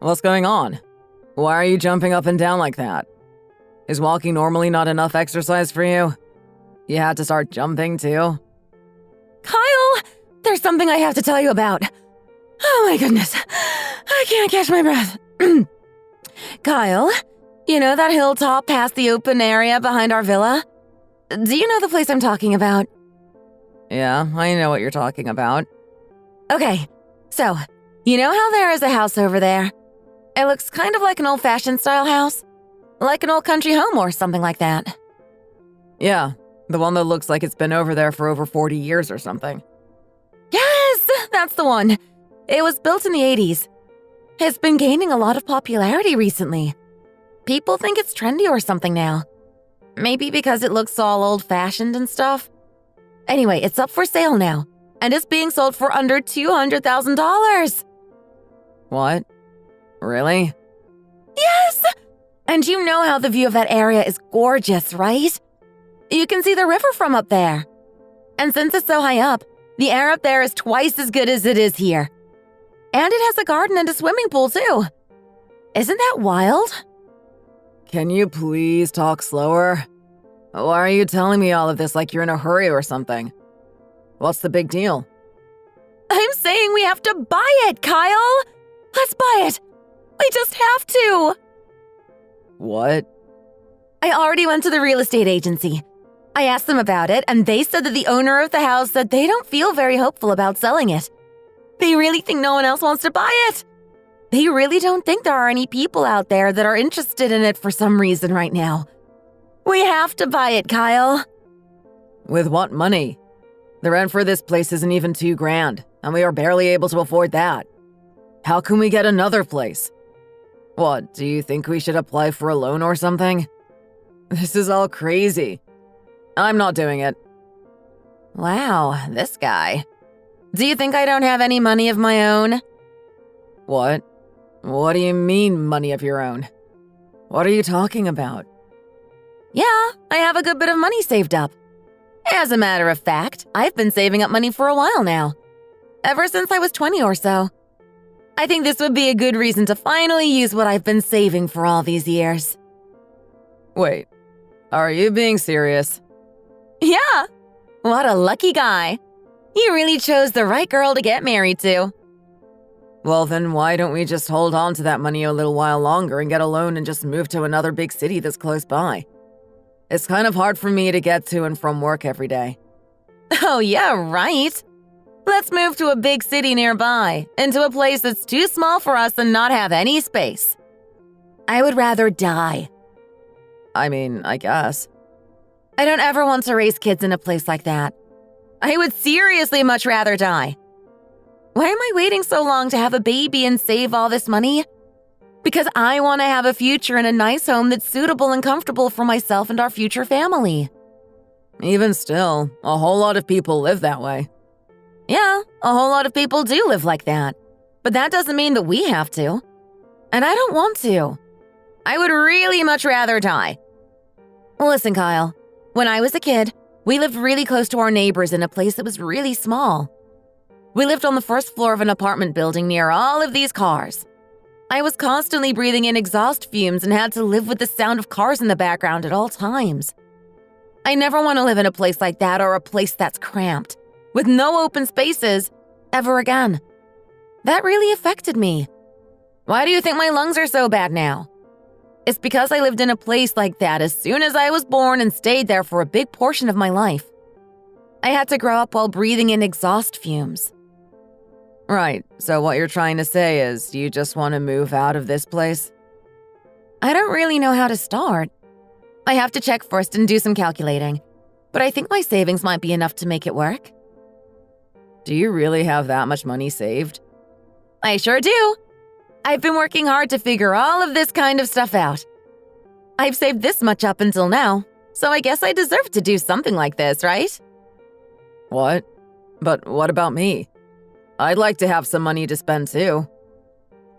What's going on? Why are you jumping up and down like that? Is walking normally not enough exercise for you? You had to start jumping too? Kyle, there's something I have to tell you about. Oh my goodness, I can't catch my breath. Kyle, you know that hilltop past the open area behind our villa? Do you know the place I'm talking about? Yeah, I know what you're talking about. Okay, so, you know how there is a house over there? It looks kind of like an old-fashioned style house? Like an old country home or something like that. Yeah, the one that looks like it's been over there for over 40 years or something. Yes, that's the one. It was built in the 80s. It's been gaining a lot of popularity recently. People think it's trendy or something now. Maybe because it looks all old-fashioned and stuff. Anyway, it's up for sale now, and it's being sold for under $200,000. What? Really? Yes! And you know how the view of that area is gorgeous, right? You can see the river from up there. And since it's so high up, the air up there is twice as good as it is here. And it has a garden and a swimming pool, too. Isn't that wild? Can you please talk slower? Why are you telling me all of this like you're in a hurry or something? What's the big deal? I'm saying we have to buy it, Kyle! Let's buy it! We just have to! What? I already went to the real estate agency. I asked them about it, and they said that the owner of the house said they don't feel very hopeful about selling it. They really think no one else wants to buy it. They really don't think there are any people out there that are interested in it for some reason right now. We have to buy it, Kyle. With what money? The rent for this place isn't even $2,000, and we are barely able to afford that. How can we get another place? What, do you think we should apply for a loan or something? This is all crazy. I'm not doing it. Wow, this guy. Do you think I don't have any money of my own? What? What do you mean, money of your own? What are you talking about? Yeah, I have a good bit of money saved up. As a matter of fact, I've been saving up money for a while now. Ever since I was 20 or so. I think this would be a good reason to finally use what I've been saving for all these years. Wait, are you being serious? Yeah! What a lucky guy. You really chose the right girl to get married to. Well, then why don't we just hold on to that money a little while longer and get a loan and just move to another big city that's close by? It's kind of hard for me to get to and from work every day. Oh, yeah, right. Let's move to a big city nearby, into a place that's too small for us and not have any space. I would rather die. I mean, I guess. I don't ever want to raise kids in a place like that. I would seriously much rather die. Why am I waiting so long to have a baby and save all this money? Because I want to have a future in a nice home that's suitable and comfortable for myself and our future family. Even still, a whole lot of people live that way. Yeah, a whole lot of people do live like that. But that doesn't mean that we have to. And I don't want to. I would really much rather die. Listen, Kyle, when I was a kid, we lived really close to our neighbors in a place that was really small. We lived on the first floor of an apartment building near all of these cars. I was constantly breathing in exhaust fumes and had to live with the sound of cars in the background at all times. I never want to live in a place like that or a place that's cramped, with no open spaces, ever again. That really affected me. Why do you think my lungs are so bad now? It's because I lived in a place like that as soon as I was born and stayed there for a big portion of my life. I had to grow up while breathing in exhaust fumes. Right, so what you're trying to say is you just want to move out of this place? I don't really know how to start. I have to check first and do some calculating, but I think my savings might be enough to make it work. Do you really have that much money saved? I sure do. I've been working hard to figure all of this kind of stuff out. I've saved this much up until now, so I guess I deserve to do something like this, right? What? But what about me? I'd like to have some money to spend too.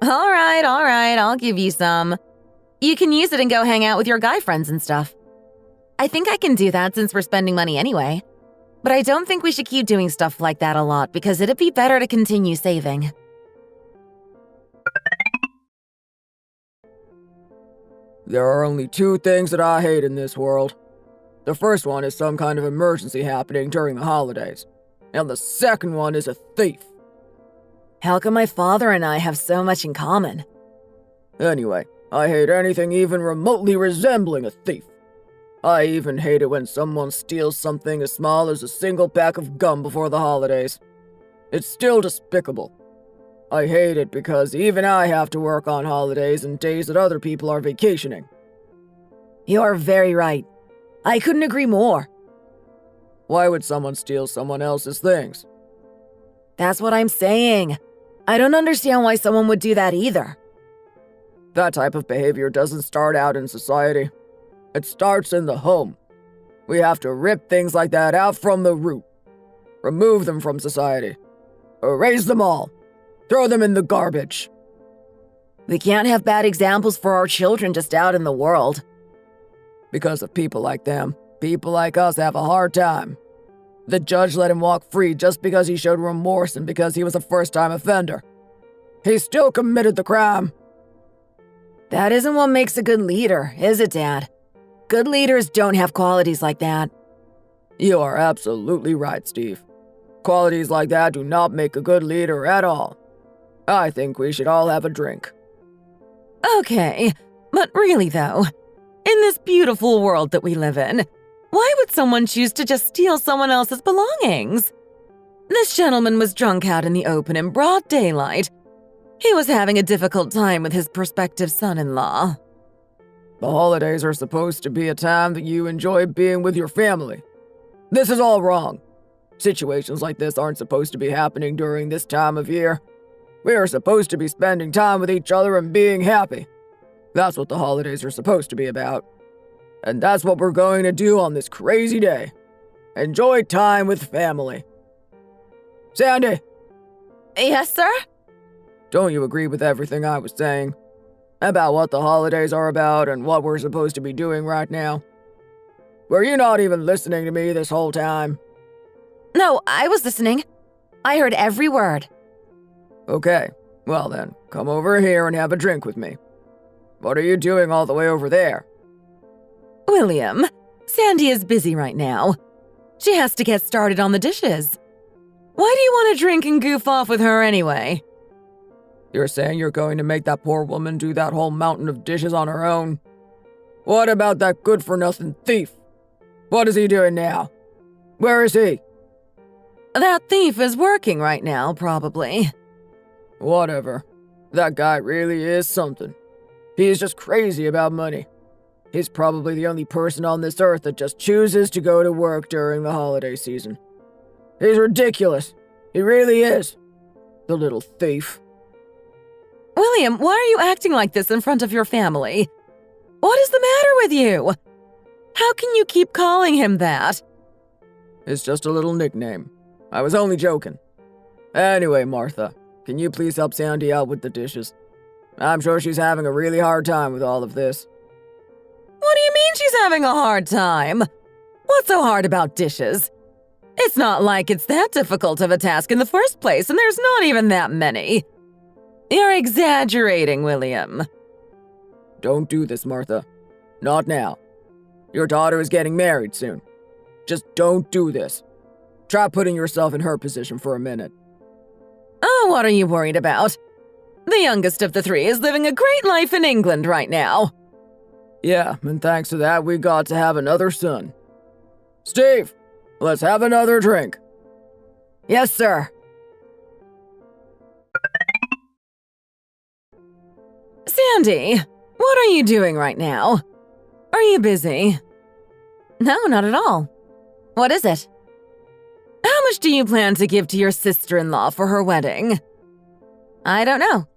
All right, I'll give you some. You can use it and go hang out with your guy friends and stuff. I think I can do that since we're spending money anyway. But I don't think we should keep doing stuff like that a lot because it'd be better to continue saving. There are only two things that I hate in this world. The first one is some kind of emergency happening during the holidays, and the second one is a thief. How come my father and I have so much in common? Anyway, I hate anything even remotely resembling a thief. I even hate it when someone steals something as small as a single pack of gum before the holidays. It's still despicable. I hate it because even I have to work on holidays and days that other people are vacationing. You're very right. I couldn't agree more. Why would someone steal someone else's things? That's what I'm saying. I don't understand why someone would do that either. That type of behavior doesn't start out in society. It starts in the home. We have to rip things like that out from the root. Remove them from society. Erase them all. Throw them in the garbage. We can't have bad examples for our children just out in the world. Because of people like them, people like us have a hard time. The judge let him walk free just because he showed remorse and because he was a first-time offender. He still committed the crime. That isn't what makes a good leader, is it, Dad? Good leaders don't have qualities like that. You are absolutely right, Steve. Qualities like that do not make a good leader at all. I think we should all have a drink. Okay, but really though, in this beautiful world that we live in, why would someone choose to just steal someone else's belongings? This gentleman was drunk out in the open in broad daylight. He was having a difficult time with his prospective son-in-law. The holidays are supposed to be a time that you enjoy being with your family. This is all wrong. Situations like this aren't supposed to be happening during this time of year. We are supposed to be spending time with each other and being happy. That's what the holidays are supposed to be about. And that's what we're going to do on this crazy day. Enjoy time with family. Sandy! Yes, sir? Don't you agree with everything I was saying? About what the holidays are about and what we're supposed to be doing right now? Were you not even listening to me this whole time? No, I was listening. I heard every word. Okay, well then, come over here and have a drink with me. What are you doing all the way over there? William, Sandy is busy right now. She has to get started on the dishes. Why do you want to drink and goof off with her anyway? You're saying you're going to make that poor woman do that whole mountain of dishes on her own? What about that good-for-nothing thief? What is he doing now? Where is he? That thief is working right now, probably. Whatever. That guy really is something. He's just crazy about money. He's probably the only person on this earth that just chooses to go to work during the holiday season. He's ridiculous. He really is. The little thief. William, why are you acting like this in front of your family? What is the matter with you? How can you keep calling him that? It's just a little nickname. I was only joking. Anyway, Martha, can you please help Sandy out with the dishes? I'm sure she's having a really hard time with all of this. What do you mean she's having a hard time? What's so hard about dishes? It's not like it's that difficult of a task in the first place, and there's not even that many. You're exaggerating, William. Don't do this, Martha. Not now. Your daughter is getting married soon. Just don't do this. Try putting yourself in her position for a minute. Oh, what are you worried about? The youngest of the three is living a great life in England right now. Yeah, and thanks to that, we got to have another son. Steve, let's have another drink. Yes, sir. Sandy, what are you doing right now? Are you busy? No, not at all. What is it? How much do you plan to give to your sister-in-law for her wedding? I don't know.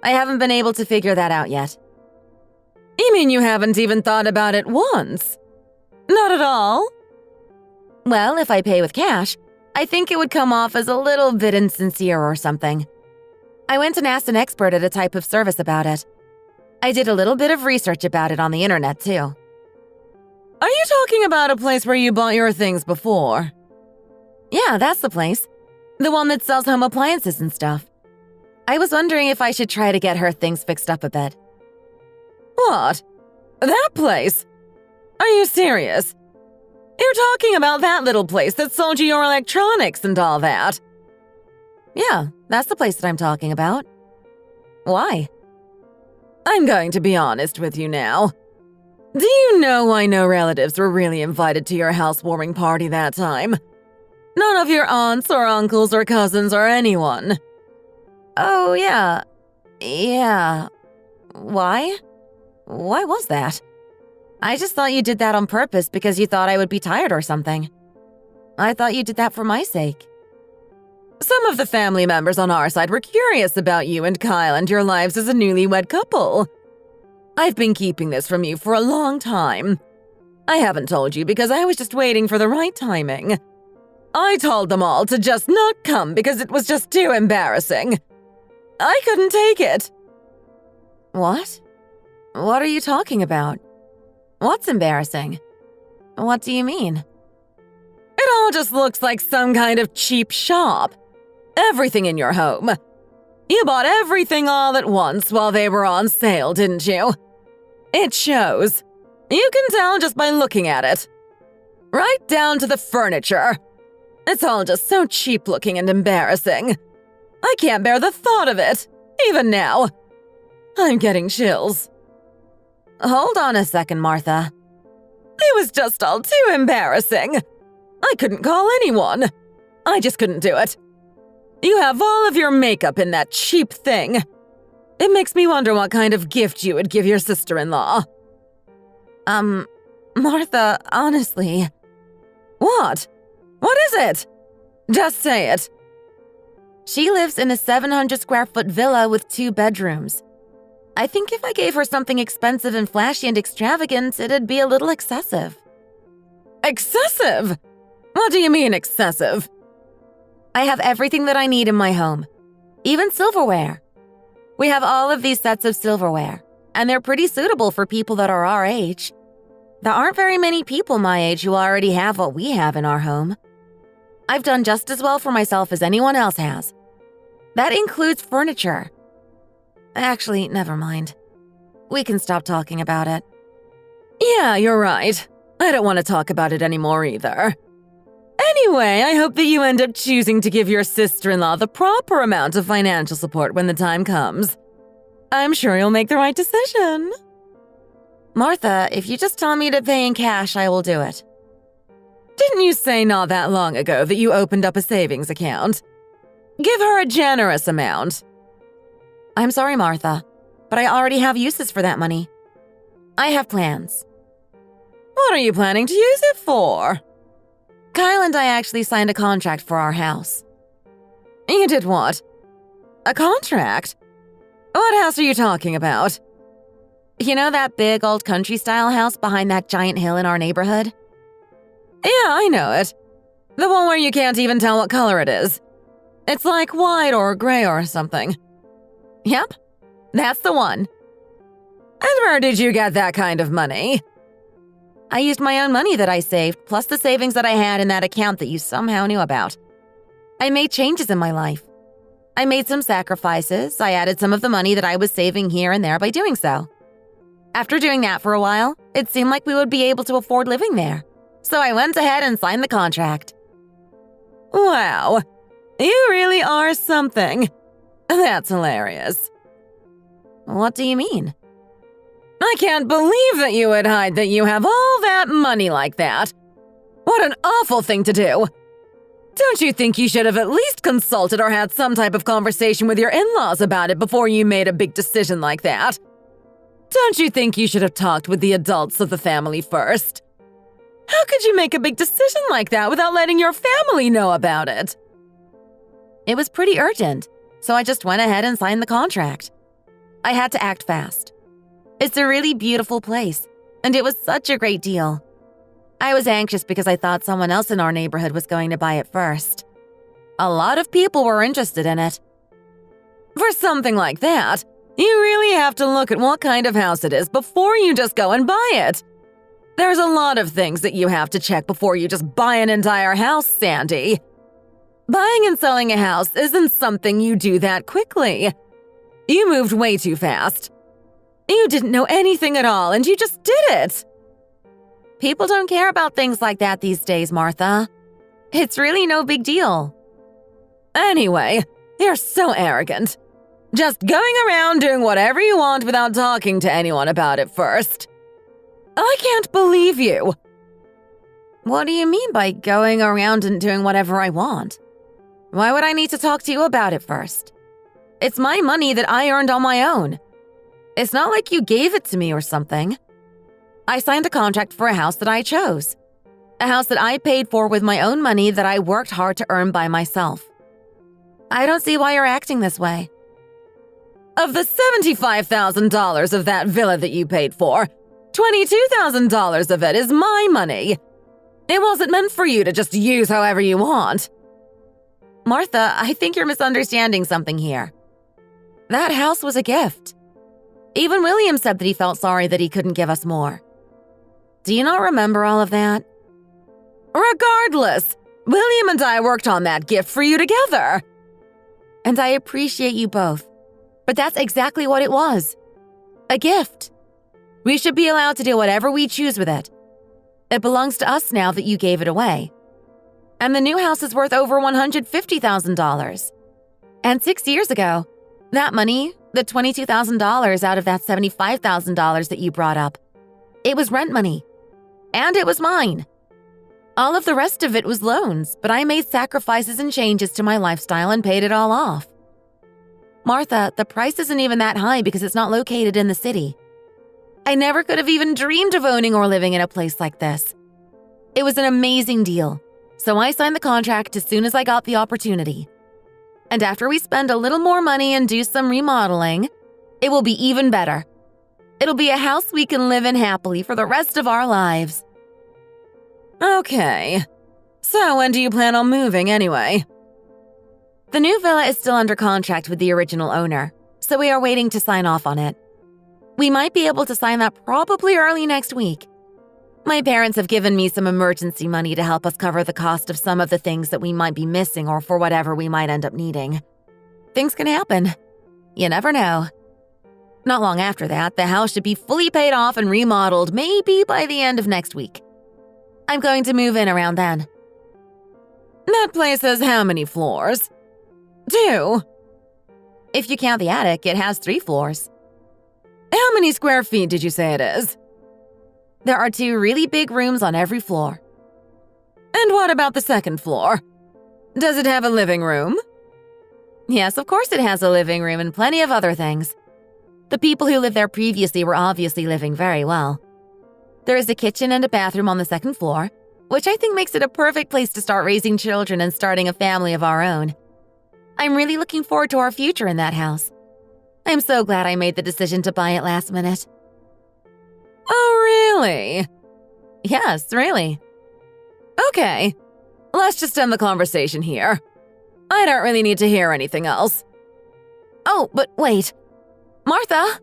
I haven't been able to figure that out yet. You mean you haven't even thought about it once? Not at all? Well, if I pay with cash, I think it would come off as a little bit insincere or something. I went and asked an expert at a type of service about it. I did a little bit of research about it on the internet, too. Are you talking about a place where you bought your things before? Yeah, that's the place. The one that sells home appliances and stuff. I was wondering if I should try to get her things fixed up a bit. What? That place? Are you serious? You're talking about that little place that sold you your electronics and all that? Yeah, that's the place that I'm talking about. Why? I'm going to be honest with you now. Do you know why no relatives were really invited to your housewarming party that time? None of your aunts or uncles or cousins or anyone. Oh, yeah. Yeah. Why? Why was that? I just thought you did that on purpose because you thought I would be tired or something. I thought you did that for my sake. Some of the family members on our side were curious about you and Kyle and your lives as a newlywed couple. I've been keeping this from you for a long time. I haven't told you because I was just waiting for the right timing. I told them all to just not come because it was just too embarrassing. I couldn't take it. What? What are you talking about? What's embarrassing? What do you mean? It all just looks like some kind of cheap shop. Everything in your home. You bought everything all at once while they were on sale, didn't you? It shows. You can tell just by looking at it. Right down to the furniture. It's all just so cheap-looking and embarrassing. I can't bear the thought of it, even now. I'm getting chills. Hold on a second, Martha. It was just all too embarrassing. I couldn't call anyone. I just couldn't do it. You have all of your makeup in that cheap thing. It makes me wonder what kind of gift you would give your sister-in-law. Martha, honestly. What? What is it? Just say it. She lives in a 700-square-foot villa with 2 bedrooms. I think if I gave her something expensive and flashy and extravagant, it'd be a little excessive. Excessive? What do you mean excessive? I have everything that I need in my home, even silverware. We have all of these sets of silverware, and they're pretty suitable for people that are our age. There aren't very many people my age who already have what we have in our home. I've done just as well for myself as anyone else has. That includes furniture. Actually, never mind. We can stop talking about it. Yeah, you're right. I don't want to talk about it anymore either. Anyway, I hope that you end up choosing to give your sister-in-law the proper amount of financial support when the time comes. I'm sure you'll make the right decision. Martha, if you just tell me to pay in cash, I will do it. Didn't you say not that long ago that you opened up a savings account? Give her a generous amount. I'm sorry, Martha, but I already have uses for that money. I have plans. What are you planning to use it for? Kyle and I actually signed a contract for our house. You did what? A contract? What house are you talking about? You know that big old country-style house behind that giant hill in our neighborhood? Yeah, I know it. The one where you can't even tell what color it is. It's like white or gray or something. Yep, that's the one. And where did you get that kind of money? I used my own money that I saved, plus the savings that I had in that account that you somehow knew about. I made changes in my life. I made some sacrifices. I added some of the money that I was saving here and there by doing so. After doing that for a while, it seemed like we would be able to afford living there. So I went ahead and signed the contract. Wow, you really are something. That's hilarious. What do you mean? I can't believe that you would hide that you have all that money like that. What an awful thing to do. Don't you think you should have at least consulted or had some type of conversation with your in-laws about it before you made a big decision like that? Don't you think you should have talked with the adults of the family first? How could you make a big decision like that without letting your family know about it? It was pretty urgent, so I just went ahead and signed the contract. I had to act fast. It's a really beautiful place, and it was such a great deal. I was anxious because I thought someone else in our neighborhood was going to buy it first. A lot of people were interested in it. For something like that, you really have to look at what kind of house it is before you just go and buy it. There's a lot of things that you have to check before you just buy an entire house, Sandy. Buying and selling a house isn't something you do that quickly. You moved way too fast. You didn't know anything at all, and you just did it. People don't care about things like that these days, Martha. It's really no big deal. Anyway, you're so arrogant. Just going around doing whatever you want without talking to anyone about it first. I can't believe you. What do you mean by going around and doing whatever I want? Why would I need to talk to you about it first? It's my money that I earned on my own. It's not like you gave it to me or something. I signed a contract for a house that I chose. A house that I paid for with my own money that I worked hard to earn by myself. I don't see why you're acting this way. Of the $75,000 of that villa that you paid for, $22,000 of it is my money. It wasn't meant for you to just use however you want. Martha, I think you're misunderstanding something here. That house was a gift. Even William said that he felt sorry that he couldn't give us more. Do you not remember all of that? Regardless, William and I worked on that gift for you together. And I appreciate you both. But that's exactly what it was. A gift. We should be allowed to do whatever we choose with it. It belongs to us now that you gave it away. And the new house is worth over $150,000. And 6 years ago, that money, the $22,000 out of that $75,000 that you brought up, it was rent money. And it was mine. All of the rest of it was loans, but I made sacrifices and changes to my lifestyle and paid it all off. Martha, the price isn't even that high because it's not located in the city. I never could have even dreamed of owning or living in a place like this. It was an amazing deal, so I signed the contract as soon as I got the opportunity. And after we spend a little more money and do some remodeling, it will be even better. It'll be a house we can live in happily for the rest of our lives. Okay. So when do you plan on moving anyway? The new villa is still under contract with the original owner, so we are waiting to sign off on it. We might be able to sign that probably early next week. My parents have given me some emergency money to help us cover the cost of some of the things that we might be missing or for whatever we might end up needing. Things can happen. You never know. Not long after that, the house should be fully paid off and remodeled, maybe by the end of next week. I'm going to move in around then. That place has how many floors? 2. If you count the attic, it has 3 floors. How many square feet did you say it is? There are 2 really big rooms on every floor. And what about the second floor? Does it have a living room? Yes, of course it has a living room and plenty of other things. The people who lived there previously were obviously living very well. There is a kitchen and a bathroom on the second floor, which I think makes it a perfect place to start raising children and starting a family of our own. I'm really looking forward to our future in that house. I'm so glad I made the decision to buy it last minute. Oh, really? Yes, really. Okay, let's just end the conversation here. I don't really need to hear anything else. Oh, but wait. Martha!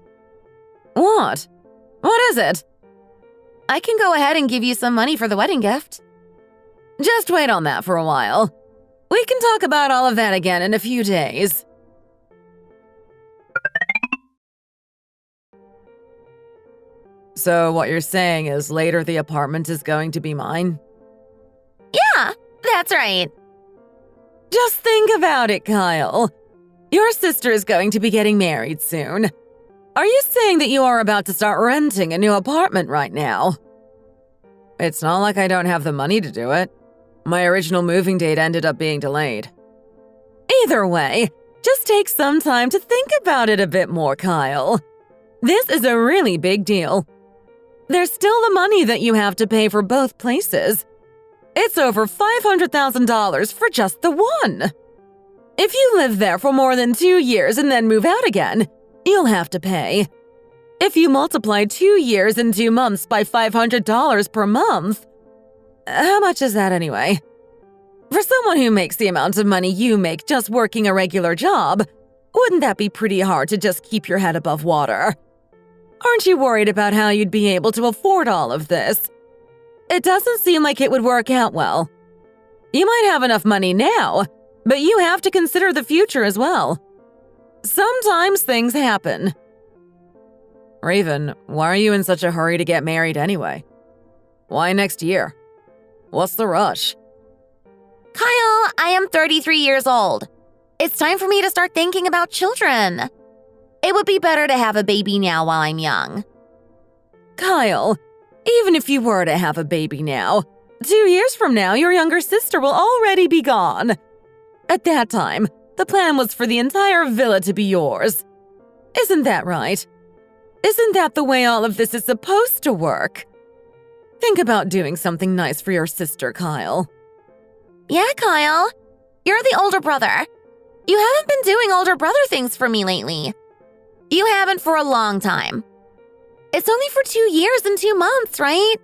What? What is it? I can go ahead and give you some money for the wedding gift. Just wait on that for a while. We can talk about all of that again in a few days. So what you're saying is later the apartment is going to be mine? Yeah, that's right. Just think about it, Kyle. Your sister is going to be getting married soon. Are you saying that you are about to start renting a new apartment right now? It's not like I don't have the money to do it. My original moving date ended up being delayed. Either way, just take some time to think about it a bit more, Kyle. This is a really big deal. There's still the money that you have to pay for both places. It's over $500,000 for just the one. If you live there for more than 2 years and then move out again, you'll have to pay. If you multiply 2 years and 2 months by $500 per month, how much is that anyway? For someone who makes the amount of money you make just working a regular job, wouldn't that be pretty hard to just keep your head above water? Aren't you worried about how you'd be able to afford all of this? It doesn't seem like it would work out well. You might have enough money now, but you have to consider the future as well. Sometimes things happen. Raven, why are you in such a hurry to get married anyway? Why next year? What's the rush? Kyle, I am 33 years old. It's time for me to start thinking about children. It would be better to have a baby now while I'm young. Kyle, even if you were to have a baby now, 2 years from now, your younger sister will already be gone. At that time, the plan was for the entire villa to be yours. Isn't that right? Isn't that the way all of this is supposed to work? Think about doing something nice for your sister, Kyle. Yeah, Kyle. You're the older brother. You haven't been doing older brother things for me lately. You haven't for a long time. It's only for 2 years and 2 months, right?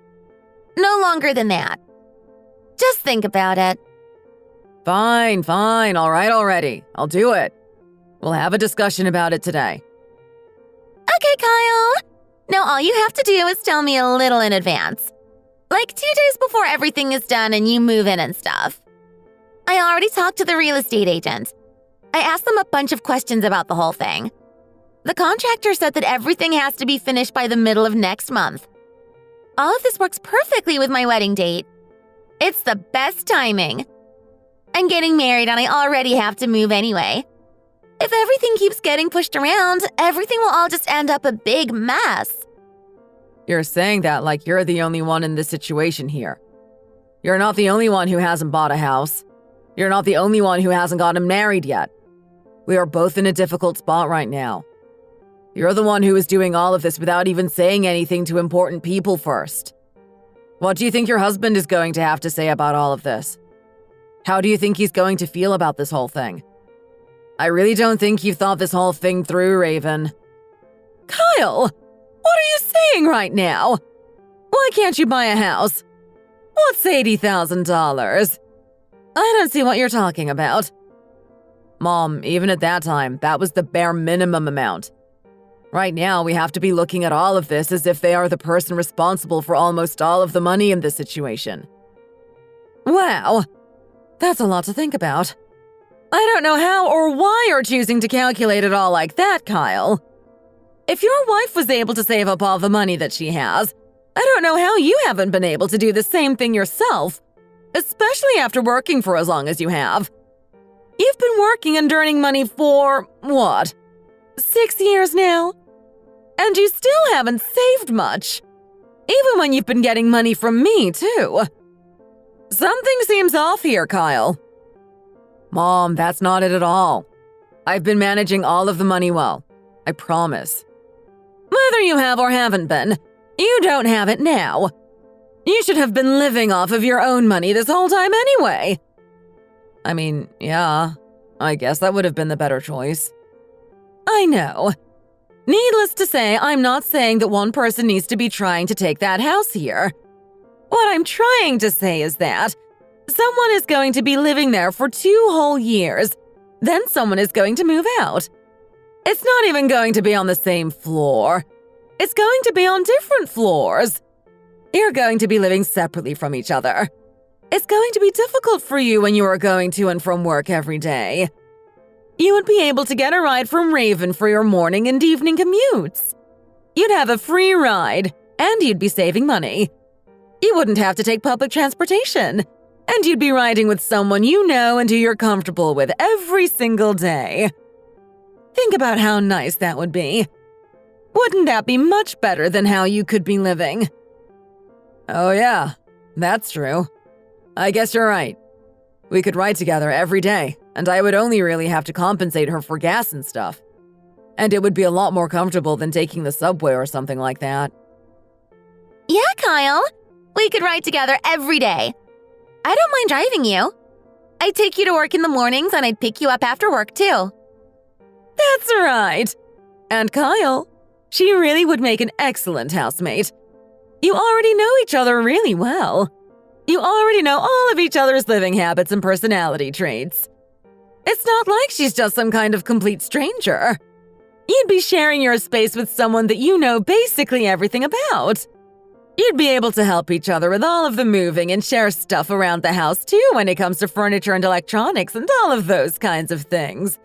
No longer than that. Just think about it. Fine, all right already. I'll do it. We'll have a discussion about it today. Okay, Kyle. Now all you have to do is tell me a little in advance. Like 2 days before everything is done and you move in and stuff. I already talked to the real estate agent. I asked them a bunch of questions about the whole thing. The contractor said that everything has to be finished by the middle of next month. All of this works perfectly with my wedding date. It's the best timing. I'm getting married and I already have to move anyway. If everything keeps getting pushed around, everything will all just end up a big mess. You're saying that like you're the only one in this situation here. You're not the only one who hasn't bought a house. You're not the only one who hasn't gotten married yet. We are both in a difficult spot right now. You're the one who is doing all of this without even saying anything to important people first. What do you think your husband is going to have to say about all of this? How do you think he's going to feel about this whole thing? I really don't think you've thought this whole thing through, Raven. Kyle, what are you saying right now? Why can't you buy a house? What's $80,000? I don't see what you're talking about. Mom, even at that time, that was the bare minimum amount. Right now, we have to be looking at all of this as if they are the person responsible for almost all of the money in this situation. Wow, that's a lot to think about. I don't know how or why you're choosing to calculate it all like that, Kyle. If your wife was able to save up all the money that she has, I don't know how you haven't been able to do the same thing yourself, especially after working for as long as you have. You've been working and earning money for, what, 6 years now? And you still haven't saved much. Even when you've been getting money from me, too. Something seems off here, Kyle. Mom, that's not it at all. I've been managing all of the money well. I promise. Whether you have or haven't been, you don't have it now. You should have been living off of your own money this whole time anyway. I mean, yeah, I guess that would have been the better choice. I know. Needless to say, I'm not saying that one person needs to be trying to take that house here. What I'm trying to say is that someone is going to be living there for 2 whole years, then someone is going to move out. It's not even going to be on the same floor. It's going to be on different floors. You're going to be living separately from each other. It's going to be difficult for you when you are going to and from work every day. You would be able to get a ride from Raven for your morning and evening commutes. You'd have a free ride, and you'd be saving money. You wouldn't have to take public transportation, and you'd be riding with someone you know and who you're comfortable with every single day. Think about how nice that would be. Wouldn't that be much better than how you could be living? Oh yeah, that's true. I guess you're right. We could ride together every day, and I would only really have to compensate her for gas and stuff. And it would be a lot more comfortable than taking the subway or something like that. Yeah, Kyle. We could ride together every day. I don't mind driving you. I'd take you to work in the mornings and I'd pick you up after work too. That's right. And Kyle, she really would make an excellent housemate. You already know each other really well. You already know all of each other's living habits and personality traits. It's not like she's just some kind of complete stranger. You'd be sharing your space with someone that you know basically everything about. You'd be able to help each other with all of the moving and share stuff around the house too when it comes to furniture and electronics and all of those kinds of things.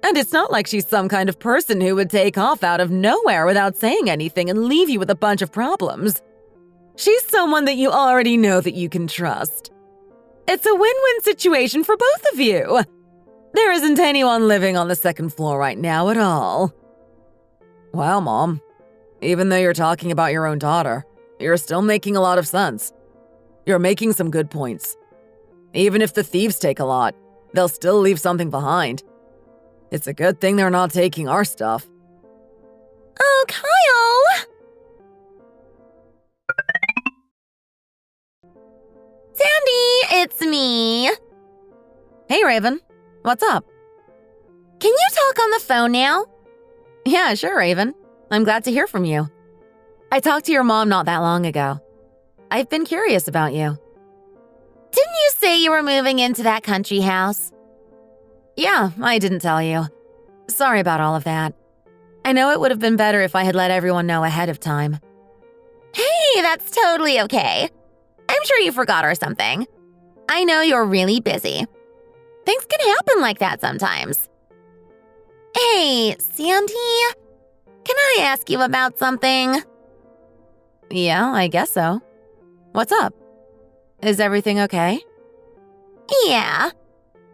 And it's not like she's some kind of person who would take off out of nowhere without saying anything and leave you with a bunch of problems. She's someone that you already know that you can trust. It's a win-win situation for both of you. There isn't anyone living on the second floor right now at all. Wow, Mom. Even though you're talking about your own daughter, you're still making a lot of sense. You're making some good points. Even if the thieves take a lot, they'll still leave something behind. It's a good thing they're not taking our stuff. Oh, Kyle! Sandy, it's me. Hey, Raven. What's up? Can you talk on the phone now? Yeah, sure, Raven. I'm glad to hear from you. I talked to your mom not that long ago. I've been curious about you. Didn't you say you were moving into that country house? Yeah, I didn't tell you. Sorry about all of that. I know it would have been better if I had let everyone know ahead of time. Hey, that's totally okay. I'm sure you forgot or something. I know you're really busy. Things can happen like that sometimes. Hey, Sandy, can I ask you about something? Yeah, I guess so. What's up? Is everything okay? Yeah.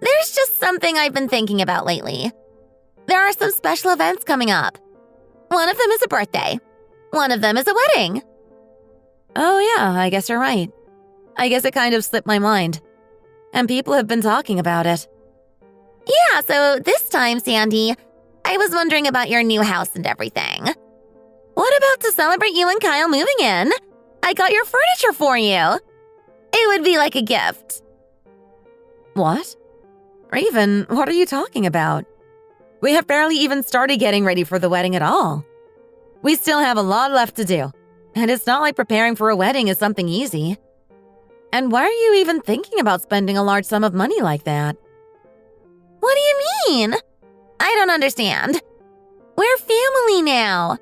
There's just something I've been thinking about lately. There are some special events coming up. One of them is a birthday. One of them is a wedding. Oh yeah, I guess you're right. I guess it kind of slipped my mind. And people have been talking about it. Yeah, so this time, Sandy, I was wondering about your new house and everything. What about to celebrate you and Kyle moving in? I got your furniture for you. It would be like a gift. What? Raven, what are you talking about? We have barely even started getting ready for the wedding at all. We still have a lot left to do. And it's not like preparing for a wedding is something easy. And why are you even thinking about spending a large sum of money like that? What do you mean? I don't understand. We're family now.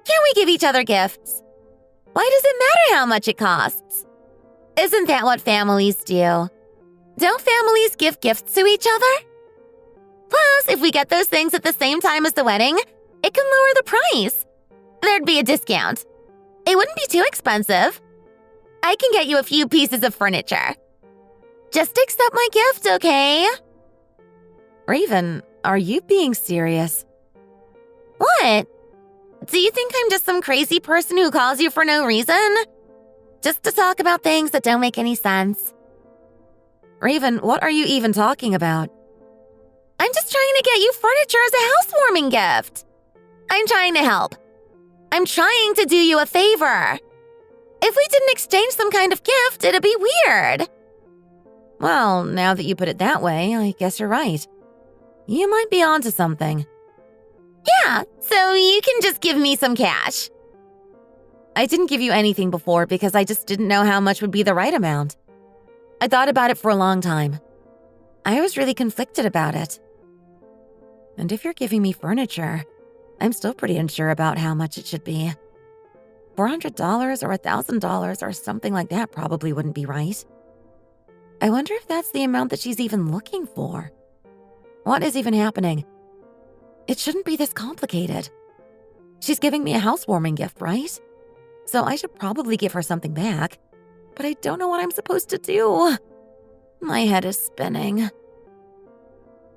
Can't we give each other gifts? Why does it matter how much it costs? Isn't that what families do? Don't families give gifts to each other? Plus, if we get those things at the same time as the wedding, it can lower the price. There'd be a discount. It wouldn't be too expensive. I can get you a few pieces of furniture. Just accept my gift, okay? Raven, are you being serious? What? Do you think I'm just some crazy person who calls you for no reason? Just to talk about things that don't make any sense. Raven, what are you even talking about? I'm just trying to get you furniture as a housewarming gift. I'm trying to help. I'm trying to do you a favor. If we didn't exchange some kind of gift, it'd be weird. Well, now that you put it that way, I guess you're right. You might be onto something. Yeah, so you can just give me some cash. I didn't give you anything before because I just didn't know how much would be the right amount. I thought about it for a long time. I was really conflicted about it. And if you're giving me furniture, I'm still pretty unsure about how much it should be. $400 or $1,000 or something like that probably wouldn't be right. I wonder if that's the amount that she's even looking for. What is even happening? It shouldn't be this complicated. She's giving me a housewarming gift, right? So I should probably give her something back. But I don't know what I'm supposed to do. My head is spinning.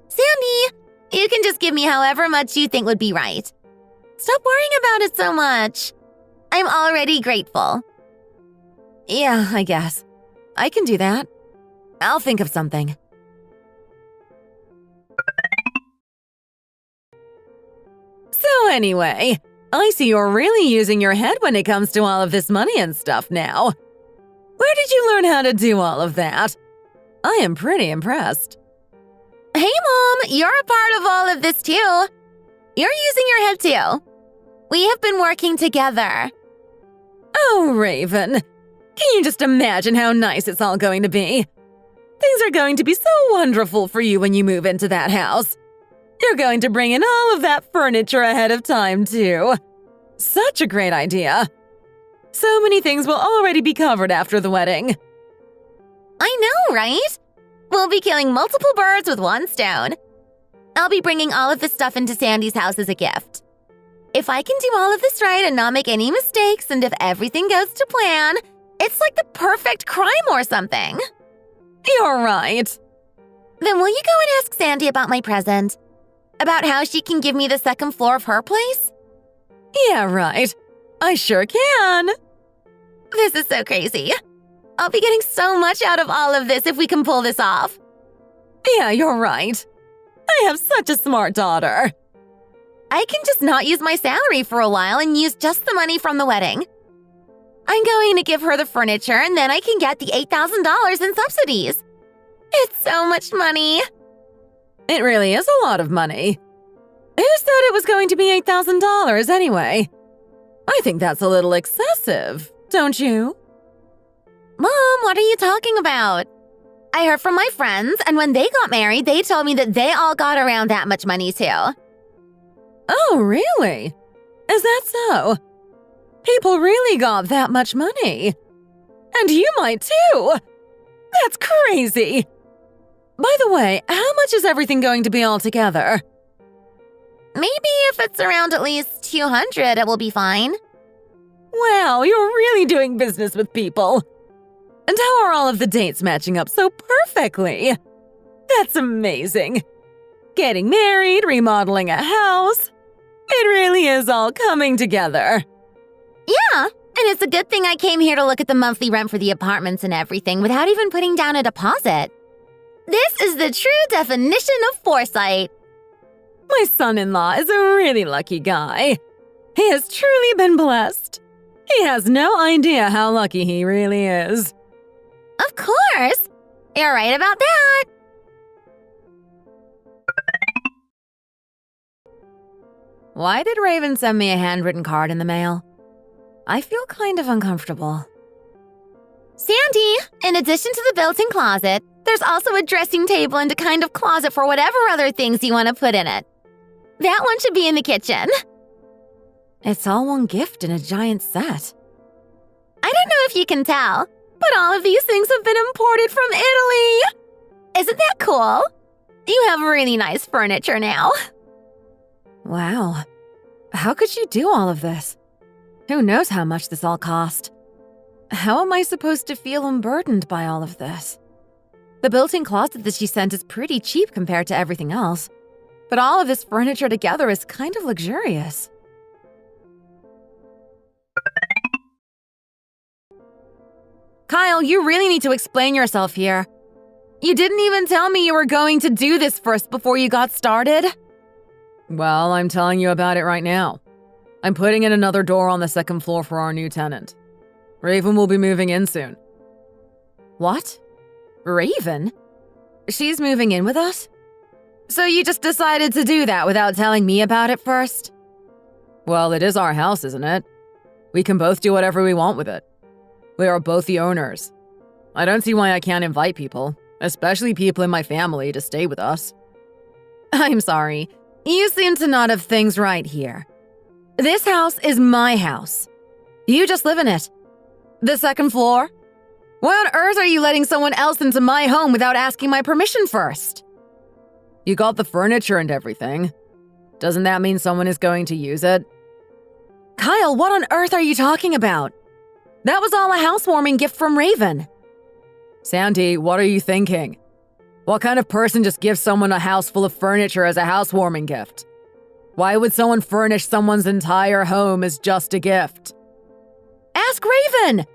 Sandy, you can just give me however much you think would be right. Stop worrying about it so much. I'm already grateful. Yeah, I guess. I can do that. I'll think of something. So anyway, I see you're really using your head when it comes to all of this money and stuff now. Where did you learn how to do all of that? I am pretty impressed. Hey, Mom, you're a part of all of this too. You're using your head too. We have been working together. Oh, Raven, can you just imagine how nice it's all going to be? Things are going to be so wonderful for you when you move into that house. You're going to bring in all of that furniture ahead of time, too. Such a great idea. So many things will already be covered after the wedding. I know, right? We'll be killing multiple birds with one stone. I'll be bringing all of this stuff into Sandy's house as a gift. If I can do all of this right and not make any mistakes, and if everything goes to plan, it's like the perfect crime or something. You're right. Then will you go and ask Sandy about my present? About how she can give me the second floor of her place? Yeah, right. I sure can. This is so crazy. I'll be getting so much out of all of this if we can pull this off. Yeah, you're right. I have such a smart daughter. I can just not use my salary for a while and use just the money from the wedding. I'm going to give her the furniture and then I can get the $8,000 in subsidies. It's so much money. It really is a lot of money. Who said it was going to be $8,000 anyway? I think that's a little excessive, don't you? Mom, what are you talking about? I heard from my friends, and when they got married, they told me that they all got around that much money too. Oh, really? Is that so? People really got that much money. And you might too. That's crazy. By the way, how much is everything going to be altogether? Maybe if it's around at least 200, it will be fine. Wow, you're really doing business with people. And how are all of the dates matching up so perfectly? That's amazing. Getting married, remodeling a house. It really is all coming together. Yeah, and it's a good thing I came here to look at the monthly rent for the apartments and everything without even putting down a deposit. This is the true definition of foresight. My son-in-law is a really lucky guy. He has truly been blessed. He has no idea how lucky he really is. Of course! You're right about that. Why did Raven send me a handwritten card in the mail? I feel kind of uncomfortable. Sandy, in addition to the built-in closet, there's also a dressing table and a kind of closet for whatever other things you want to put in it. That one should be in the kitchen. It's all one gift in a giant set. I don't know if you can tell, but all of these things have been imported from Italy. Isn't that cool? You have really nice furniture now. Wow. How could you do all of this? Who knows how much this all cost? How am I supposed to feel unburdened by all of this? The built-in closet that she sent is pretty cheap compared to everything else, but all of this furniture together is kind of luxurious. Kyle, you really need to explain yourself here. You didn't even tell me you were going to do this first before you got started. Well, I'm telling you about it right now. I'm putting in another door on the second floor for our new tenant. Raven will be moving in soon. What? Raven? She's moving in with us? So you just decided to do that without telling me about it first? Well, it is our house, isn't it? We can both do whatever we want with it. We are both the owners. I don't see why I can't invite people, especially people in my family, to stay with us. I'm sorry. You seem to not have things right here. This house is my house. You just live in it. The second floor? Why on earth are you letting someone else into my home without asking my permission first? You got the furniture and everything. Doesn't that mean someone is going to use it? Kyle, what on earth are you talking about? That was all a housewarming gift from Raven. Sandy, what are you thinking? What kind of person just gives someone a house full of furniture as a housewarming gift? Why would someone furnish someone's entire home as just a gift? Ask Raven!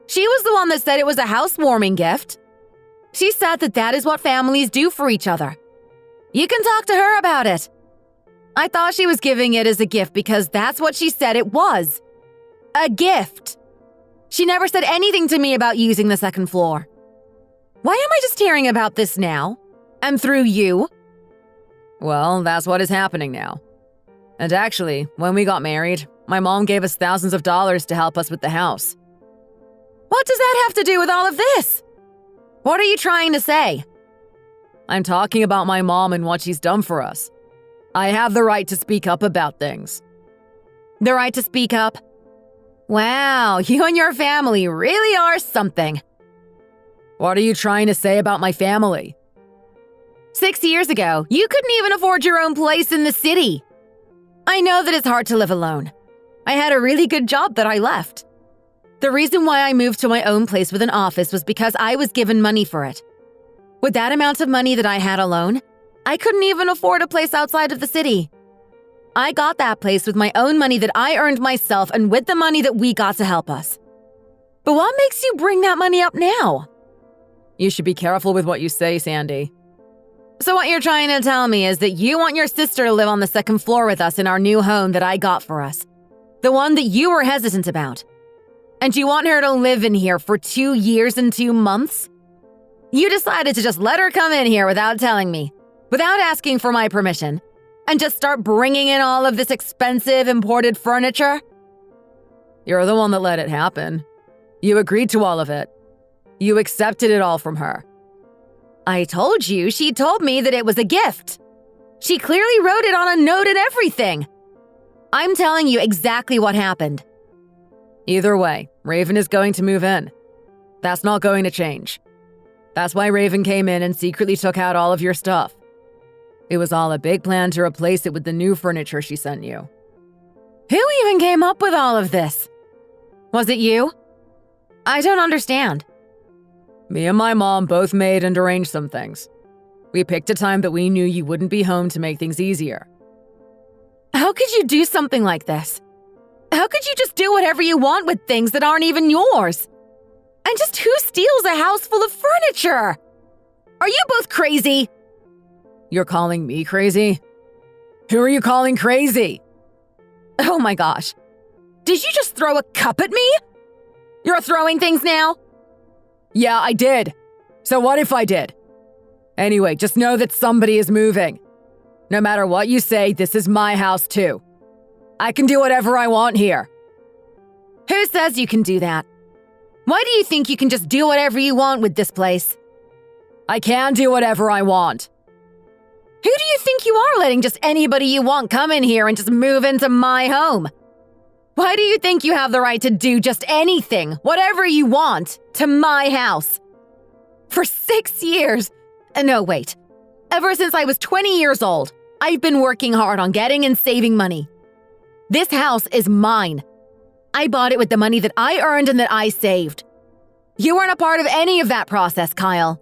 She was the one that said it was a housewarming gift. She said that is what families do for each other. You can talk to her about it. I thought she was giving it as a gift because that's what she said it was. A gift. She never said anything to me about using the second floor. Why am I just hearing about this now? And through you? Well, that's what is happening now. And actually, when we got married, my mom gave us thousands of dollars to help us with the house. What does that have to do with all of this? What are you trying to say? I'm talking about my mom and what she's done for us. I have the right to speak up about things. The right to speak up? Wow, you and your family really are something. What are you trying to say about my family? 6 years ago, you couldn't even afford your own place in the city. I know that it's hard to live alone. I had a really good job that I left. The reason why I moved to my own place with an office was because I was given money for it. With that amount of money that I had alone, I couldn't even afford a place outside of the city. I got that place with my own money that I earned myself and with the money that we got to help us. But what makes you bring that money up now? You should be careful with what you say, Sandy. So what you're trying to tell me is that you want your sister to live on the second floor with us in our new home that I got for us. The one that you were hesitant about. And you want her to live in here for 2 years and 2 months? You decided to just let her come in here without telling me, without asking for my permission, and just start bringing in all of this expensive imported furniture? You're the one that let it happen. You agreed to all of it. You accepted it all from her. I told you she told me that it was a gift. She clearly wrote it on a note and everything. I'm telling you exactly what happened. Either way, Raven is going to move in. That's not going to change. That's why Raven came in and secretly took out all of your stuff. It was all a big plan to replace it with the new furniture she sent you. Who even came up with all of this? Was it you? I don't understand. Me and my mom both made and arranged some things. We picked a time that we knew you wouldn't be home to make things easier. How could you do something like this? How could you just do whatever you want with things that aren't even yours? And just who steals a house full of furniture? Are you both crazy? You're calling me crazy? Who are you calling crazy? Oh my gosh. Did you just throw a cup at me? You're throwing things now? Yeah, I did. So what if I did? Anyway, just know that somebody is moving. No matter what you say, this is my house too. I can do whatever I want here. Who says you can do that? Why do you think you can just do whatever you want with this place? I can do whatever I want. Who do you think you are letting just anybody you want come in here and just move into my home? Why do you think you have the right to do just anything, whatever you want, to my house? For 6 years. No, wait. Ever since I was 20 years old, I've been working hard on getting and saving money. This house is mine. I bought it with the money that I earned and that I saved. You weren't a part of any of that process, Kyle.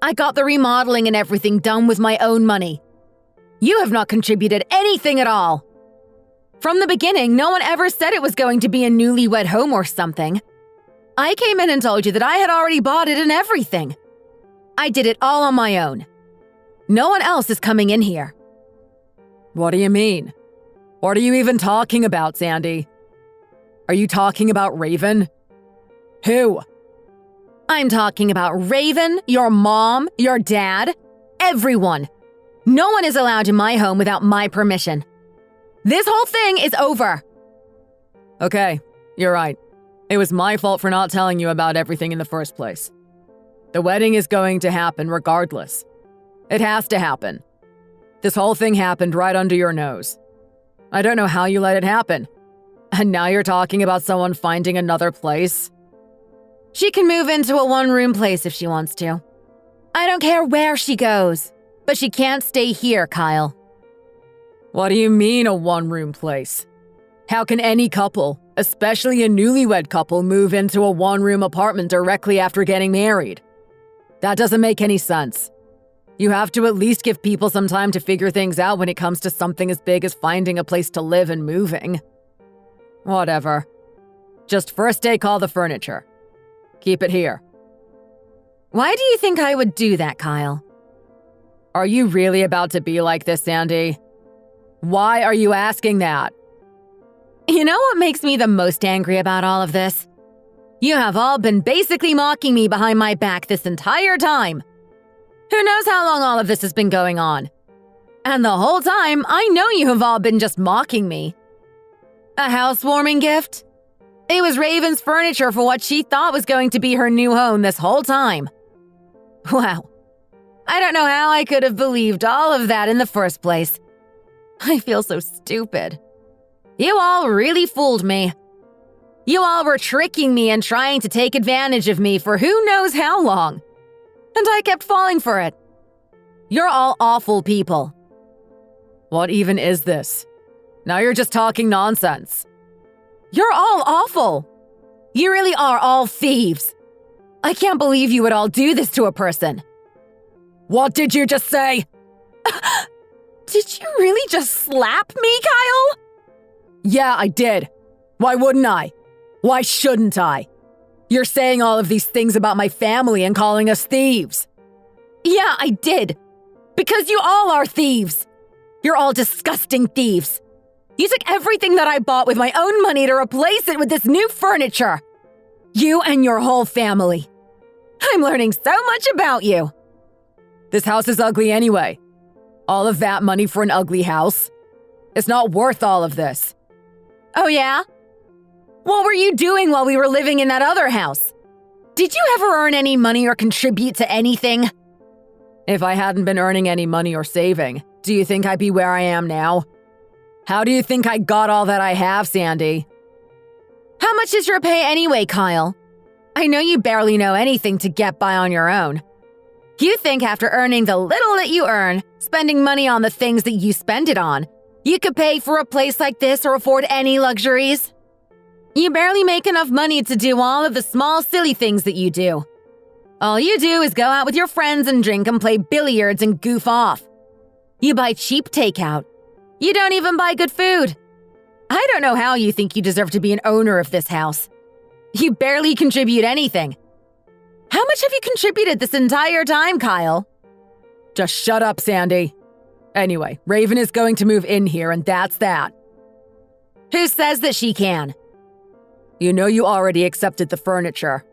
I got the remodeling and everything done with my own money. You have not contributed anything at all. From the beginning, no one ever said it was going to be a newlywed home or something. I came in and told you that I had already bought it and everything. I did it all on my own. No one else is coming in here. What do you mean? What are you even talking about, Sandy? Are you talking about Raven? Who? I'm talking about Raven, your mom, your dad, everyone. No one is allowed in my home without my permission. This whole thing is over. Okay, you're right. It was my fault for not telling you about everything in the first place. The wedding is going to happen regardless. It has to happen. This whole thing happened right under your nose. I don't know how you let it happen. And now you're talking about someone finding another place? She can move into a one-room place if she wants to. I don't care where she goes, but she can't stay here, Kyle. What do you mean a one-room place? How can any couple, especially a newlywed couple, move into a one-room apartment directly after getting married? That doesn't make any sense. You have to at least give people some time to figure things out when it comes to something as big as finding a place to live and moving. Whatever. Just first take all the furniture. Keep it here. Why do you think I would do that, Kyle? Are you really about to be like this, Sandy? Why are you asking that? You know what makes me the most angry about all of this? You have all been basically mocking me behind my back this entire time. Who knows how long all of this has been going on? And the whole time, I know you have all been just mocking me. A housewarming gift? It was Raven's furniture for what she thought was going to be her new home this whole time. Wow. I don't know how I could have believed all of that in the first place. I feel so stupid. You all really fooled me. You all were tricking me and trying to take advantage of me for who knows how long. And I kept falling for it. You're all awful people. What even is this? Now you're just talking nonsense. You're all awful. You really are all thieves. I can't believe you would all do this to a person. What did you just say? Did you really just slap me, Kyle? Yeah, I did. Why wouldn't I? Why shouldn't I? You're saying all of these things about my family and calling us thieves. Yeah, I did. Because you all are thieves. You're all disgusting thieves. You took everything that I bought with my own money to replace it with this new furniture. You and your whole family. I'm learning so much about you. This house is ugly anyway. All of that money for an ugly house? It's not worth all of this. Oh yeah? What were you doing while we were living in that other house? Did you ever earn any money or contribute to anything? If I hadn't been earning any money or saving, do you think I'd be where I am now? How do you think I got all that I have, Sandy? How much is your pay anyway, Kyle? I know you barely know anything to get by on your own. You think after earning the little that you earn, spending money on the things that you spend it on, you could pay for a place like this or afford any luxuries? You barely make enough money to do all of the small, silly things that you do. All you do is go out with your friends and drink and play billiards and goof off. You buy cheap takeout. You don't even buy good food. I don't know how you think you deserve to be an owner of this house. You barely contribute anything. How much have you contributed this entire time, Kyle? Just shut up, Sandy. Anyway, Raven is going to move in here, and that's that. Who says that she can? You know you already accepted the furniture.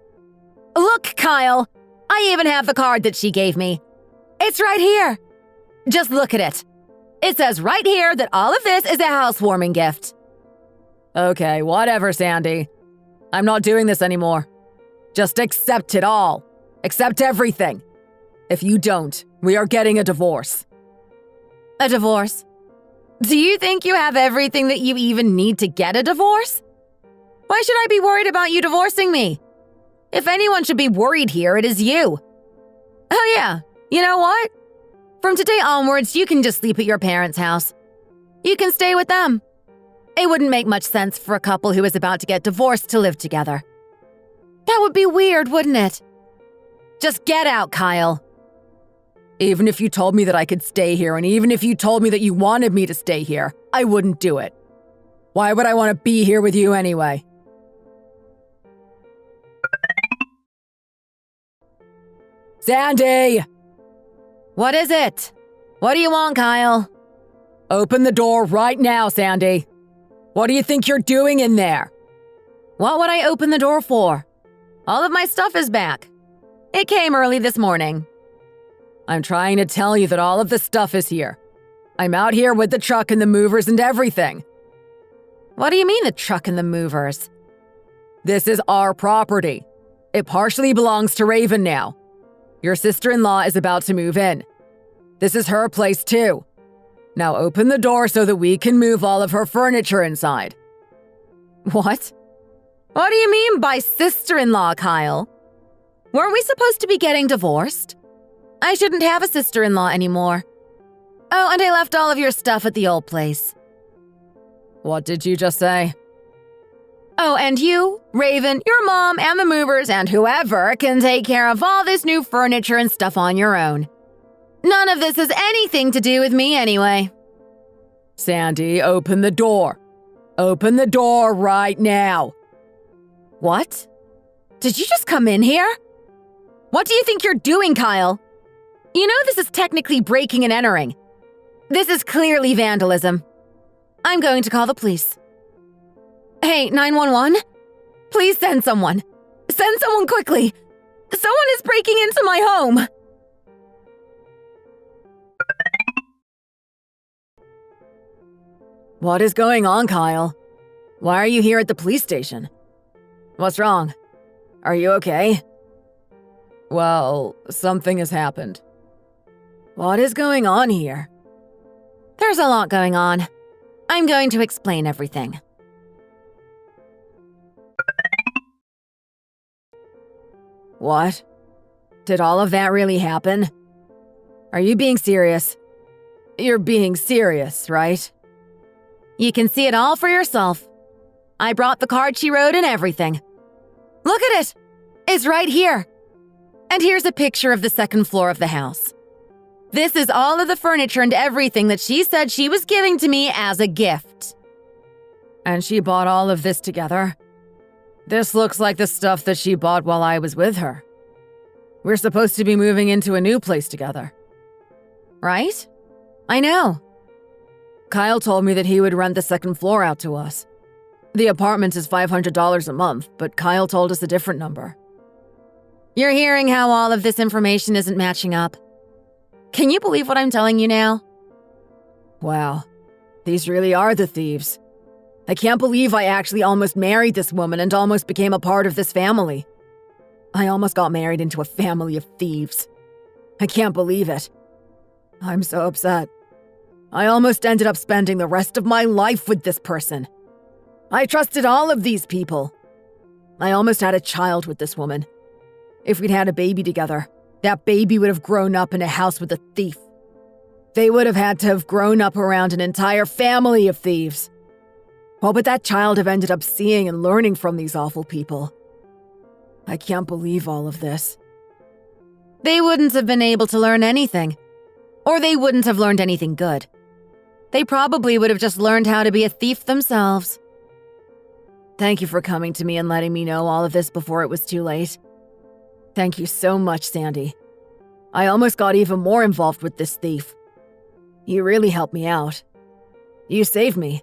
Look, Kyle, I even have the card that she gave me. It's right here. Just look at it. It says right here that all of this is a housewarming gift. Okay, whatever, Sandy. I'm not doing this anymore. Just accept it all. Accept everything. If you don't, we are getting a divorce. A divorce? Do you think you have everything that you even need to get a divorce? Why should I be worried about you divorcing me? If anyone should be worried here, it is you. Oh yeah, you know what? From today onwards, you can just sleep at your parents' house. You can stay with them. It wouldn't make much sense for a couple who is about to get divorced to live together. That would be weird, wouldn't it? Just get out, Kyle. Even if you told me that I could stay here, and even if you told me that you wanted me to stay here, I wouldn't do it. Why would I want to be here with you anyway? Sandy! What is it? What do you want, Kyle? Open the door right now, Sandy. What do you think you're doing in there? What would I open the door for? All of my stuff is back. It came early this morning. I'm trying to tell you that all of the stuff is here. I'm out here with the truck and the movers and everything. What do you mean the truck and the movers? This is our property. It partially belongs to Raven now. Your sister-in-law is about to move in. This is her place too. Now open the door so that we can move all of her furniture inside. What? What do you mean by sister-in-law, Kyle? Weren't we supposed to be getting divorced? I shouldn't have a sister-in-law anymore. Oh, and I left all of your stuff at the old place. What did you just say? Oh, and you, Raven, your mom, and the movers, and whoever can take care of all this new furniture and stuff on your own. None of this has anything to do with me anyway. Sandy, open the door. Open the door right now. What? Did you just come in here? What do you think you're doing, Kyle? You know this is technically breaking and entering. This is clearly vandalism. I'm going to call the police. Hey, 911? Please send someone. Send someone quickly. Someone is breaking into my home. What is going on, Kyle? Why are you here at the police station? What's wrong? Are you okay? Well, something has happened. What is going on here? There's a lot going on. I'm going to explain everything. What? Did all of that really happen? Are you being serious? You're being serious, right? You can see it all for yourself. I brought the card she wrote and everything. Look at it! It's right here. And here's a picture of the second floor of the house. This is all of the furniture and everything that she said she was giving to me as a gift. And she bought all of this together? This looks like the stuff that she bought while I was with her. We're supposed to be moving into a new place together. Right? I know. Kyle told me that he would rent the second floor out to us. The apartment is $500 a month, but Kyle told us a different number. You're hearing how all of this information isn't matching up. Can you believe what I'm telling you now? Wow, these really are the thieves. I can't believe I actually almost married this woman and almost became a part of this family. I almost got married into a family of thieves. I can't believe it. I'm so upset. I almost ended up spending the rest of my life with this person. I trusted all of these people. I almost had a child with this woman. If we'd had a baby together, that baby would have grown up in a house with a thief. They would have had to have grown up around an entire family of thieves. What would that child have ended up seeing and learning from these awful people? I can't believe all of this. They wouldn't have been able to learn anything. Or they wouldn't have learned anything good. They probably would have just learned how to be a thief themselves. Thank you for coming to me and letting me know all of this before it was too late. Thank you so much, Sandy. I almost got even more involved with this thief. You really helped me out. You saved me.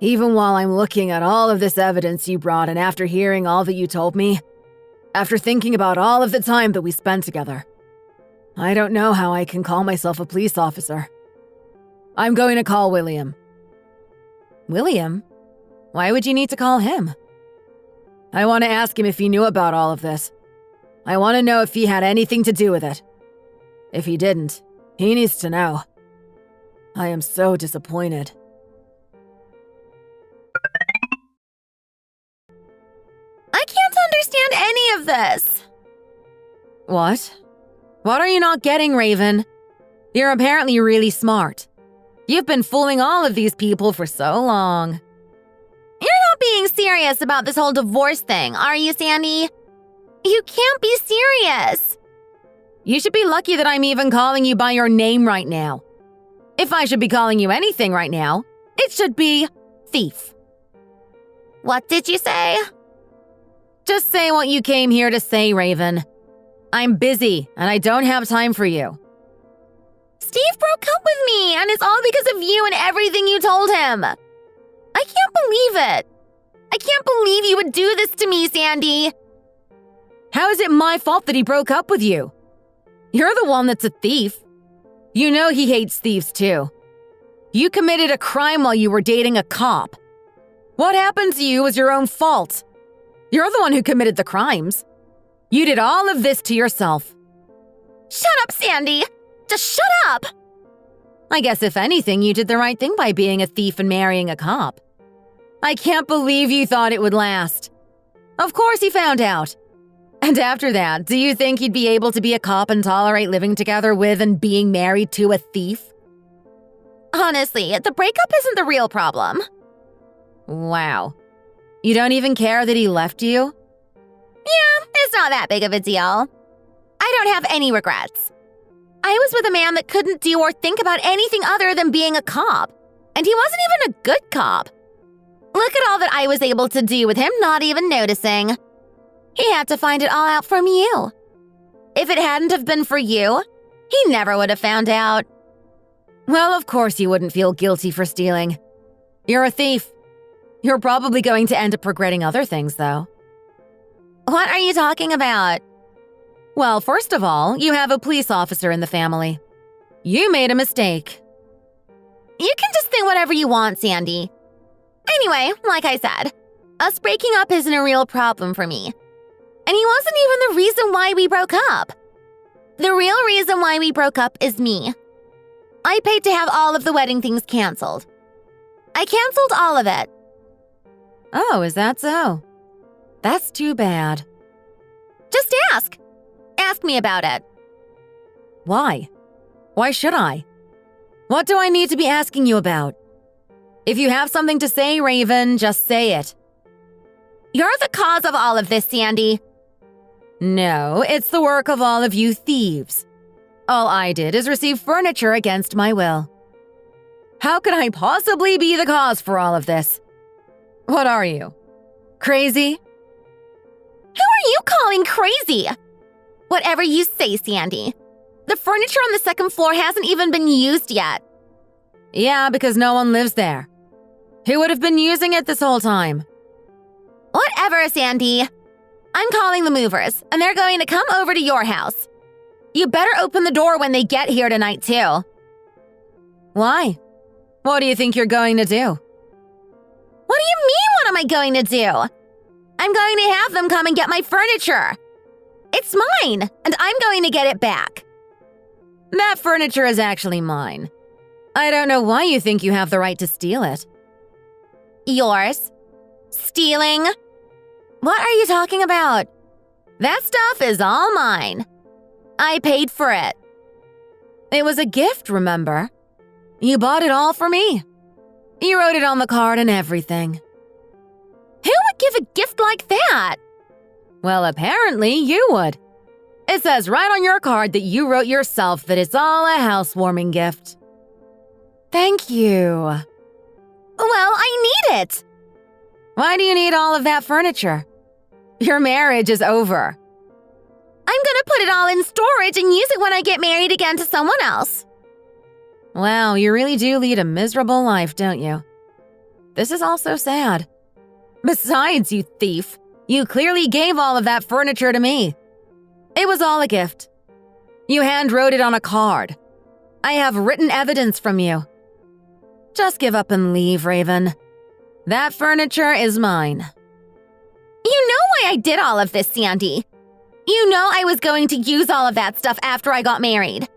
Even while I'm looking at all of this evidence you brought and after hearing all that you told me, after thinking about all of the time that we spent together, I don't know how I can call myself a police officer. I'm going to call William. William? Why would you need to call him? I want to ask him if he knew about all of this. I want to know if he had anything to do with it. If he didn't, he needs to know. I am so disappointed. I can't understand any of this. What? What are you not getting, Raven? You're apparently really smart. You've been fooling all of these people for so long. You're not being serious about this whole divorce thing, are you, Sandy? You can't be serious. You should be lucky that I'm even calling you by your name right now. If I should be calling you anything right now, it should be thief. What did you say? Just say what you came here to say, Raven. I'm busy, and I don't have time for you. Steve broke up with me, and it's all because of you and everything you told him. I can't believe it. I can't believe you would do this to me, Sandy. How is it my fault that he broke up with you? You're the one that's a thief. You know he hates thieves, too. You committed a crime while you were dating a cop. What happened to you was your own fault. You're the one who committed the crimes. You did all of this to yourself. Shut up, Sandy! Just shut up! I guess if anything, you did the right thing by being a thief and marrying a cop. I can't believe you thought it would last. Of course he found out. And after that, do you think you'd be able to be a cop and tolerate living together with and being married to a thief? Honestly, the breakup isn't the real problem. Wow. You don't even care that he left you? Yeah, it's not that big of a deal. I don't have any regrets. I was with a man that couldn't do or think about anything other than being a cop. And he wasn't even a good cop. Look at all that I was able to do with him not even noticing. He had to find it all out from you. If it hadn't have been for you, he never would have found out. Well, of course you wouldn't feel guilty for stealing. You're a thief. You're probably going to end up regretting other things, though. What are you talking about? Well, first of all, you have a police officer in the family. You made a mistake. You can just think whatever you want, Sandy. Anyway, like I said, us breaking up isn't a real problem for me. And he wasn't even the reason why we broke up. The real reason why we broke up is me. I paid to have all of the wedding things canceled. I canceled all of it. Oh, is that so? That's too bad. Just ask. Ask me about it. Why? Why should I? What do I need to be asking you about? If you have something to say, Raven, just say it. You're the cause of all of this, Sandy. No, it's the work of all of you thieves. All I did is receive furniture against my will. How could I possibly be the cause for all of this? What are you? Crazy? Who are you calling crazy? Whatever you say, Sandy. The furniture on the second floor hasn't even been used yet. Yeah, because no one lives there. Who would have been using it this whole time? Whatever, Sandy. I'm calling the movers, and they're going to come over to your house. You better open the door when they get here tonight, too. Why? What do you think you're going to do? What do you mean, what am I going to do? I'm going to have them come and get my furniture. It's mine, and I'm going to get it back. That furniture is actually mine. I don't know why you think you have the right to steal it. Yours? Stealing? What are you talking about? That stuff is all mine. I paid for it. It was a gift, remember? You bought it all for me. You wrote it on the card and everything. Who would give a gift like that? Well, apparently you would. It says right on your card that you wrote yourself that it's all a housewarming gift. Thank you. Well, I need it. Why do you need all of that furniture? Your marriage is over. I'm gonna put it all in storage and use it when I get married again to someone else. Wow, you really do lead a miserable life, don't you? This is all so sad. Besides, you thief, you clearly gave all of that furniture to me. It was all a gift. You hand-wrote it on a card. I have written evidence from you. Just give up and leave, Raven. That furniture is mine. You know why I did all of this, Sandy. You know I was going to use all of that stuff after I got married.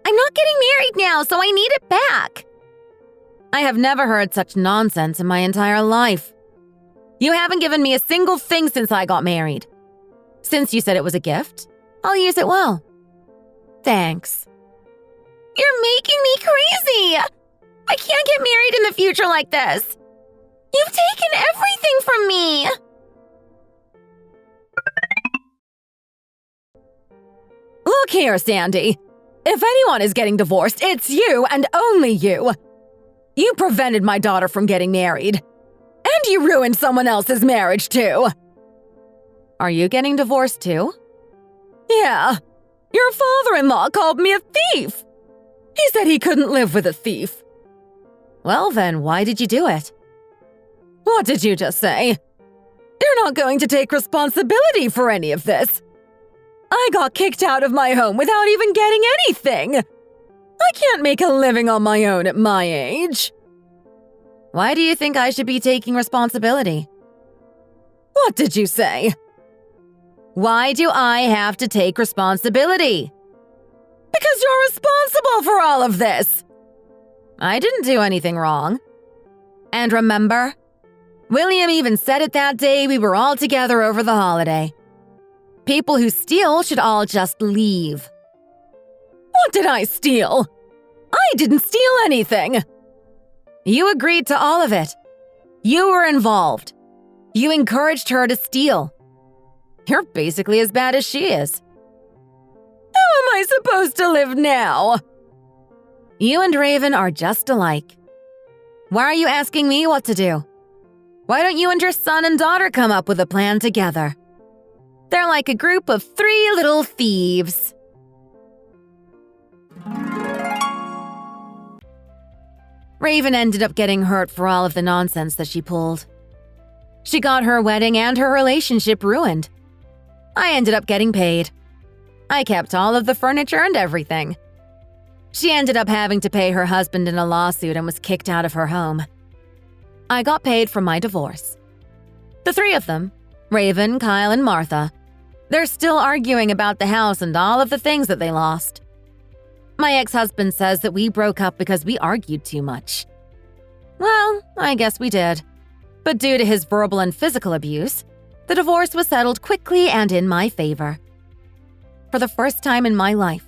I'm not getting married now, so I need it back. I have never heard such nonsense in my entire life. You haven't given me a single thing since I got married. Since you said it was a gift, I'll use it well. Thanks. You're making me crazy. I can't get married in the future like this. You've taken everything from me. Look here, Sandy. If anyone is getting divorced, it's you and only you. You prevented my daughter from getting married. And you ruined someone else's marriage, too. Are you getting divorced, too? Yeah. Your father-in-law called me a thief. He said he couldn't live with a thief. Well then, why did you do it? What did you just say? You're not going to take responsibility for any of this. I got kicked out of my home without even getting anything. I can't make a living on my own at my age. Why do you think I should be taking responsibility? What did you say? Why do I have to take responsibility? Because you're responsible for all of this. I didn't do anything wrong. And remember, William even said it that day we were all together over the holiday. People who steal should all just leave. What did I steal? I didn't steal anything. You agreed to all of it. You were involved. You encouraged her to steal. You're basically as bad as she is. How am I supposed to live now? You and Raven are just alike. Why are you asking me what to do? Why don't you and your son and daughter come up with a plan together? They're like a group of 3 little thieves. Raven ended up getting hurt for all of the nonsense that she pulled. She got her wedding and her relationship ruined. I ended up getting paid. I kept all of the furniture and everything. She ended up having to pay her husband in a lawsuit and was kicked out of her home. I got paid for my divorce. The 3 of them, Raven, Kyle, and Martha, they're still arguing about the house and all of the things that they lost. My ex-husband says that we broke up because we argued too much. Well, I guess we did. But due to his verbal and physical abuse, the divorce was settled quickly and in my favor. For the first time in my life,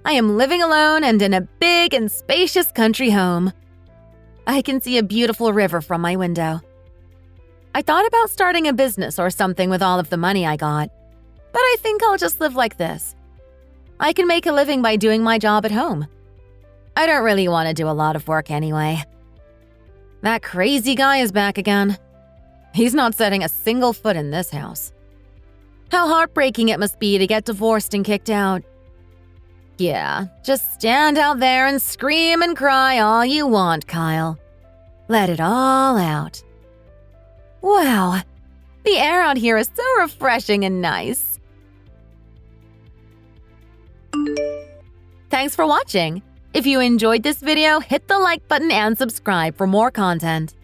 I am living alone and in a big and spacious country home. I can see a beautiful river from my window. I thought about starting a business or something with all of the money I got, but I think I'll just live like this. I can make a living by doing my job at home. I don't really want to do a lot of work anyway. That crazy guy is back again. He's not setting a single foot in this house. How heartbreaking it must be to get divorced and kicked out. Yeah, just stand out there and scream and cry all you want, Kyle. Let it all out. Wow, the air out here is so refreshing and nice. Thanks for watching. If you enjoyed this video, hit the like button and subscribe for more content.